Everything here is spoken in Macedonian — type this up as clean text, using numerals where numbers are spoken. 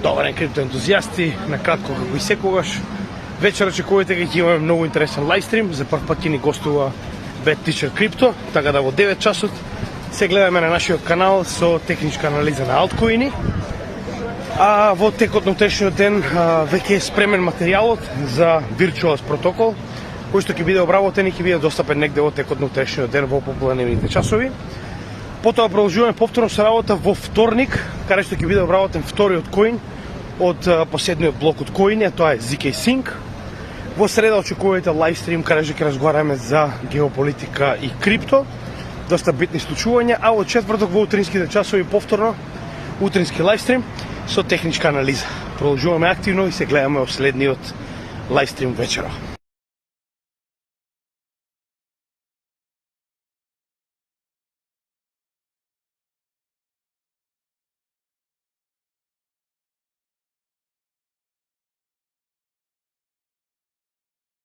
Добар ден, криптоентузијасти, накратко како и секогаш. Вечер очекувате дека ќе имаме многу интересен лайвстрим. За прв пат ќе ни гостува Bad Teacher Crypto, така да во 9 часот се гледаме на нашиот канал со техничка анализа на алткоини. А во текот на утрешниот ден веќе е спремен материјалот за Virtuous протокол, кој што ќе биде обработен и ќе биде достапен негде во текот на утрешниот ден во попладневните часови. Потоа продолжуваме повторно со работа во вторник, каде што ќе биде обработен вториот коин од последниот блок од коини, а тоа е ZK Sync. Во среда очекувате лайвстрим каде што ќе разговараме за геополитика и крипто, доста битни случувања, а во четврток во утринските часови повторно утрински лайвстрим со техничка анализа. Продолжуваме активно и се гледаме во следниот лайвстрим вечера.